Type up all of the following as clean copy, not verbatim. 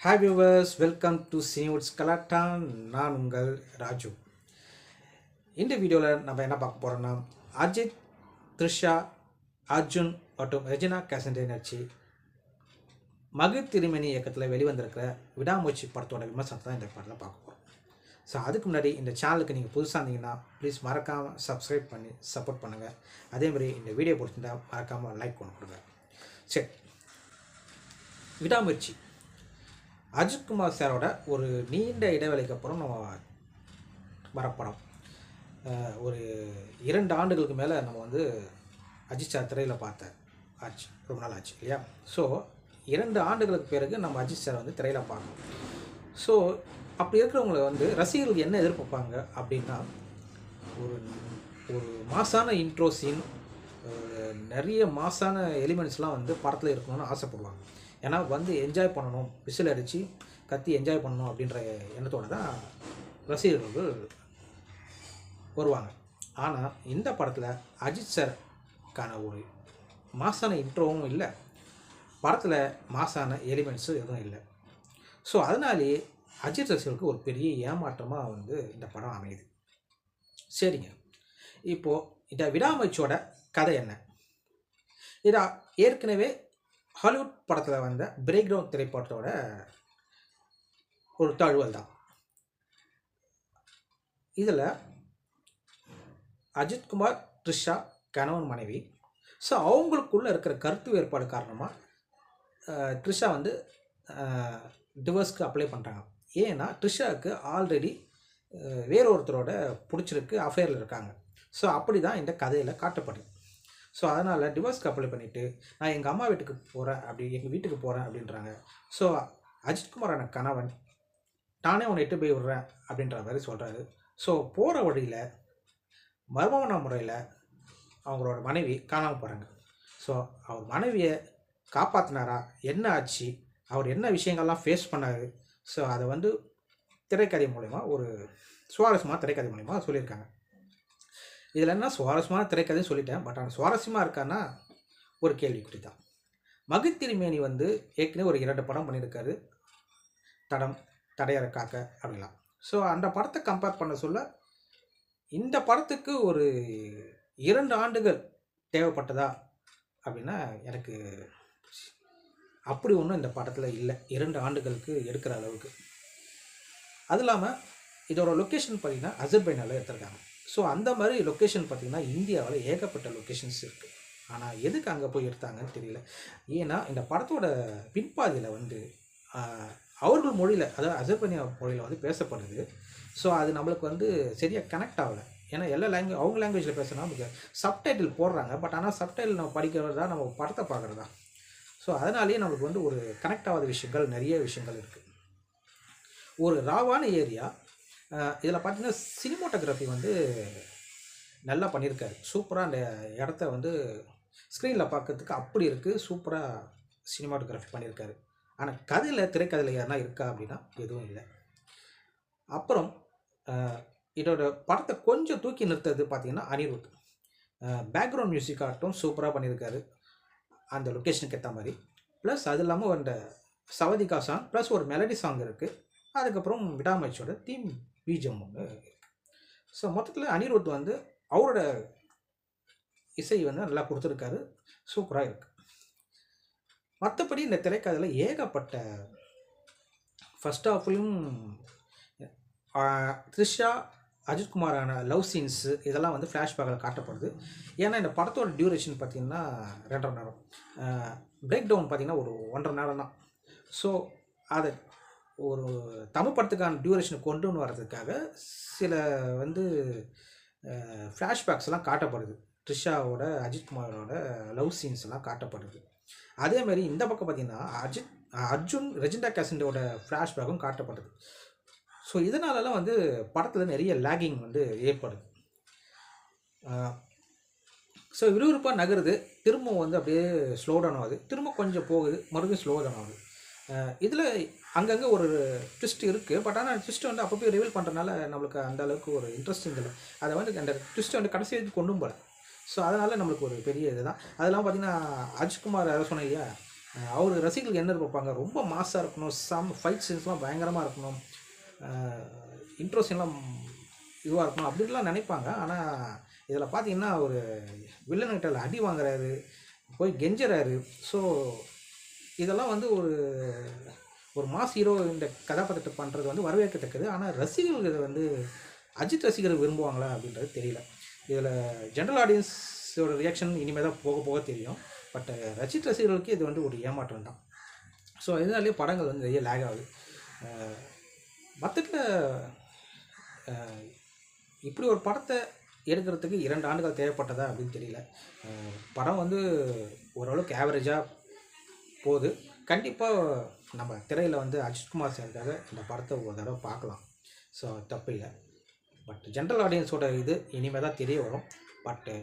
Hi viewers, welcome to Cinewoods கலாட்டான். நான் உங்கள் ராஜு. இந்த வீடியோவில் நம்ம என்ன பார்க்க போகிறோம்னா, அஜித், த்ரிஷா, அர்ஜுன் மற்றும் ரெஜினா கேசண்டே நடிச்சு மகிழ் திருமணி இயக்கத்தில் வெளிவந்திருக்கிற விடாமுயற்சி படத்தோட விமர்சனத்தை தான் இந்த படத்தில் பார்க்க போகிறோம். ஸோ அதுக்கு முன்னாடி இந்த சேனலுக்கு நீங்கள் புதுசாக இருந்தீங்கன்னா ப்ளீஸ் மறக்காமல் சப்ஸ்கிரைப் பண்ணி சப்போர்ட் பண்ணுங்கள். அதேமாதிரி இந்த வீடியோ பிடிச்சிருந்தா மறக்காமல் லைக் பண்ண கொடுங்க. சரி, விடாமுயற்சி அஜித்குமார் சாரோட ஒரு நீண்ட இடைவேளைக்கு அப்புறம் நம்ம வரப்படம். ஒரு 2 ஆண்டுகளுக்கு மேலே நம்ம வந்து அஜித் சார் திரையில் பார்த்த ஆச்சு, ரொம்ப நாள் ஆச்சு இல்லையா? ஸோ 2 ஆண்டுகளுக்கு பிறகு நம்ம அஜித் சார் வந்து திரையில் பார்க்கணும். ஸோ அப்படி இருக்கிறவங்களை வந்து ரசிகர்கள் என்ன எதிர்பார்ப்பாங்க அப்படின்னா, ஒரு ஒரு மாசான இன்ட்ரோ சீன், நிறைய மாசான எலிமெண்ட்ஸ்லாம் வந்து படத்தில் இருக்கணும்னு ஆசைப்படுவாங்க. ஏன்னா வந்து என்ஜாய் பண்ணணும், விசில் அடித்து கத்தி என்ஜாய் பண்ணணும் அப்படின்ற எண்ணத்தோடு தான் ரசிகர்கள் வருவாங்க. ஆனால் இந்த படத்தில் அஜித் சாருக்கான ஒரு மாசான இன்ட்ரோவும் இல்லை, படத்தில் மாசான எலிமெண்ட்ஸும் எதுவும் இல்லை. ஸோ அதனாலே அஜித் ரசிகர்களுக்கு ஒரு பெரிய ஏமாற்றமாக வந்து இந்த படம் அமையுது. சரிங்க, இப்போது இந்த விடாமுயற்சியோட கதை என்ன? இதை ஏற்கனவே ஹாலிவுட் படத்தில் வந்த பிரேக் டவுன் திரைப்படத்தோட ஒரு தழுவல் தான். இதில் அஜித்குமார், த்ரிஷா கணவன் மனைவி. ஸோ அவங்களுக்குள்ளே இருக்கிற கருத்து வேறுபாடு காரணமாக த்ரிஷா வந்து டிவோர்ஸ்க்கு அப்ளை பண்ணுறாங்க. ஏன்னா த்ரிஷாவுக்கு ஆல்ரெடி வேறொருத்தரோட பிடிச்சிருக்கு, அஃபேரில் இருக்காங்க. ஸோ அப்படி தான் இந்த கதையில் காட்டப்படுது. ஸோ அதனால் டிவோர்ஸ்க்கு அப்ளை பண்ணிவிட்டு நான் எங்கள் அம்மா வீட்டுக்கு போகிறேன், எங்கள் வீட்டுக்கு போகிறேன் அப்படின்றாங்க. ஸோ அஜித்குமாரான கணவன் நானே உன்னை இட்டு போய் விடுறேன் அப்படின்ற மாதிரி சொல்கிறாரு. ஸோ போகிற வழியில் மர்மமான முறையில் அவங்களோட மனைவி காணாமல் போகிறாங்க. ஸோ அவர் மனைவியை காப்பாற்றினாரா, என்ன ஆச்சு, அவர் என்ன விஷயங்கள்லாம் ஃபேஸ் பண்ணார், ஸோ அதை வந்து திரைக்கதை மூலிமா ஒரு சுவாரஸ்யமான திரைக்கதை மூலிமா சொல்லியிருக்காங்க. இதில் என்ன சுவாரஸ்யமான திரைக்கதைன்னு சொல்லிட்டேன், பட் ஆனால் சுவாரஸ்யமாக இருக்கான்னா ஒரு கேள்விக்குறி தான். மகிழ் திருமேனி வந்து ஏற்கனவே ஒரு 2 படம் பண்ணியிருக்காரு, தடையற காக்க அப்படிலாம். ஸோ அந்த படத்தை கம்பேர் பண்ண சொல்ல இந்த படத்துக்கு ஒரு 2 ஆண்டுகள் தேவைப்பட்டதா அப்படின்னா எனக்கு அப்படி ஒன்றும் இந்த படத்தில் இல்லை, 2 ஆண்டுகளுக்கு எடுக்கிற அளவுக்கு. அது இல்லாமல் இதோட லொக்கேஷன் பார்த்திங்கன்னா அசர்பைஜானில் எடுத்திருக்காங்க. ஸோ அந்த மாதிரி லொக்கேஷன் பார்த்திங்கன்னா இந்தியாவில் ஏகப்பட்ட லொக்கேஷன்ஸ் இருக்குது. ஆனால் எதுக்கு அங்கே போய் எடுத்தாங்கன்னு தெரியல. ஏன்னா இந்த படத்தோட பின்பாதியில் வந்து அவர்கள் மொழியில், அதாவது அசர்பைஜான் மொழியில் வந்து பேசப்படுது. ஸோ அது நம்மளுக்கு வந்து சரியாக கனெக்ட் ஆகலை. ஏன்னா எல்லா அவங்க லாங்குவேஜில் பேசுனா நமக்கு சப்டைட்டில் போடுறாங்க, பட் ஆனால் சப்டைட்டில் நம்ம படிக்கிறதா நம்ம படத்தை பார்க்குறதா. ஸோ அதனாலேயே நம்மளுக்கு வந்து ஒரு கனெக்ட் ஆகாத விஷயங்கள், நிறைய விஷயங்கள் இருக்குது. ஒரு ராவான ஏரியா. இதில் பார்த்திங்கன்னா சினிமோட்டோகிராஃபி வந்து நல்லா பண்ணியிருக்காரு. சூப்பராக அந்த இடத்த வந்து ஸ்க்ரீனில் பார்க்கறதுக்கு அப்படி இருக்குது, சூப்பராக சினிமாட்டோகிராஃபி பண்ணியிருக்காரு. ஆனால் கதையில், திரைக்கதையில் யாருனா இருக்கா அப்படின்னா எதுவும் இல்லை. அப்புறம் இதோட படத்தை கொஞ்சம் தூக்கி நிறுத்துறது பார்த்திங்கன்னா அனிருத். பேக்ரவுண்ட் மியூசிக் ஆகட்டும் சூப்பராக பண்ணியிருக்காரு அந்த லொக்கேஷனுக்கு ஏற்ற மாதிரி. ப்ளஸ் அது இல்லாமல் அந்த சவதிகா சாங் ப்ளஸ் ஒரு மெலடி சாங் இருக்குது. அதுக்கப்புறம் விடாமுயற்சியோட தீம் பீஜம் ஒன்று இருக்குது. ஸோ மொத்தத்தில் அனிருத் வந்து அவரோட இசை வந்து நல்லா கொடுத்துருக்காரு, சூப்பராக இருக்குது. மற்றபடி இந்த திரைக்கதையில் ஏகப்பட்ட ஃபஸ்ட் ஹாஃப்லையும் த்ரிஷா அஜித்குமாரான லவ் சீன்ஸு இதெல்லாம் வந்து ஃப்ளாஷ்பேக்கில் காட்டப்படுது. ஏன்னா இந்த படத்தோட டியூரேஷன் பார்த்திங்கன்னா 2.5 மணி நேரம், பிரேக் டவுன் பார்த்திங்கன்னா ஒரு 1.5 மணி நேரம் தான். ஸோ அதை ஒரு தமிழ் படத்துக்கான டியூரேஷனை கொண்டு வர்றதுக்காக சில வந்து ஃப்ளாஷ்பேக்ஸ்லாம் காட்டப்படுது. த்ரிஷாவோட அஜித்குமாரோட லவ் சீன்ஸ் எல்லாம் காட்டப்படுது. அதேமாதிரி இந்த பக்கம் பார்த்திங்கன்னா அர்ஜுன் ரெஜினா கேசண்டோட ஃப்ளாஷ்பேக்கும் காட்டப்படுது. ஸோ இதனாலலாம் வந்து படத்தில் நிறைய லேகிங் வந்து ஏற்படுது. ஸோ விறுவிறுப்பாக நகருது, திரும்ப வந்து அப்படியே ஸ்லோ டவுன் ஆகுது, திரும்ப கொஞ்சம் போகுது, மறுபடியும் ஸ்லோ டவுன் ஆகுது. இதில் அங்கங்கே ஒரு ட்விஸ்ட் இருக்குது, பட் ஆனால் ட்விஸ்ட்டை வந்து அப்போ போய் ரிவீல் பண்ணுறதுனால நம்மளுக்கு அந்த அளவுக்கு ஒரு இன்ட்ரெஸ்டிங் இல்லை. அதை வந்து அந்த ட்விஸ்ட்டை வந்து கடைசி வரைக்கும் கொண்டும் போல. ஸோ அதனால் நம்மளுக்கு ஒரு பெரிய இது தான். அதெல்லாம் பார்த்திங்கன்னா அஜித்குமார் சொன்னீங்க, அவர் ரசிகர்களுக்கு என்ன பார்ப்பாங்க, ரொம்ப மாஸாக இருக்கணும், ஃபைட் சீன்ஸ்லாம் பயங்கரமாக இருக்கணும், இன்ட்ரோ சீன்லாம் இதுவாக இருக்கணும் அப்படின்லாம் நினைப்பாங்க. ஆனால் இதில் பார்த்தீங்கன்னா ஒரு வில்லன்கிட்ட அடி வாங்குறாரு, போய் கெஞ்சுறாரு. ஸோ இதெல்லாம் வந்து ஒரு ஒரு மாஸ் ஹீரோ இந்த கதாபாத்திரத்தை பண்ணுறது வந்து வரவேற்கத்தக்கது. ஆனால் ரசிகர்கள் இதை வந்து அஜித் ரசிகர்கள் விரும்புவாங்களா அப்படின்றது தெரியல. இதில் ஜென்ரல் ஆடியன்ஸோட ரியாக்ஷன் இனிமேல் தான் போக போக தெரியும். பட் அஜித் ரசிகர்களுக்கு இது வந்து ஒரு ஏமாற்றம் தான். ஸோ இதனாலேயே படங்கள் வந்து நிறைய லேக் ஆகுது. மொத்தத்தில் இப்படி ஒரு படத்தை எடுக்கிறதுக்கு 2 ஆண்டுகள் தேவைப்பட்டதா அப்படின்னு தெரியல. படம் வந்து ஓரளவுக்கு ஆவரேஜாக போகுது. கண்டிப்பாக நம்ம திரையில் வந்து அஜித்குமார் சாருக்காக இந்த படத்தை ஒரு தடவை பார்க்கலாம். ஸோ தப்பு இல்லை. பட் ஜென்ரல் ஆடியன்ஸோட இது இனிமேல் தான் தெரிய வரும். பட்டு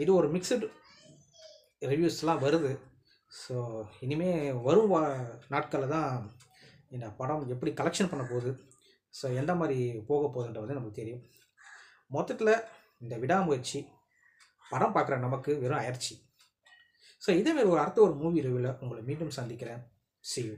இது ஒரு மிக்சடு ரிவ்யூஸ்லாம் வருது. ஸோ இனிமேல் வரும் நாட்களில் தான் இந்த படம் எப்படி கலெக்ஷன் பண்ண போகுது, ஸோ எந்த மாதிரி போக போகுதுன்றது நமக்கு தெரியும். மொத்தத்தில் இந்த விடாமுயற்சி படம் பார்க்குற நமக்கு வெறும் அயற்சி. ஸோ இதேமாரி அடுத்த ஒரு மூவி ரிவ்யூவில் உங்களை மீண்டும் சந்திக்கிறேன். See you.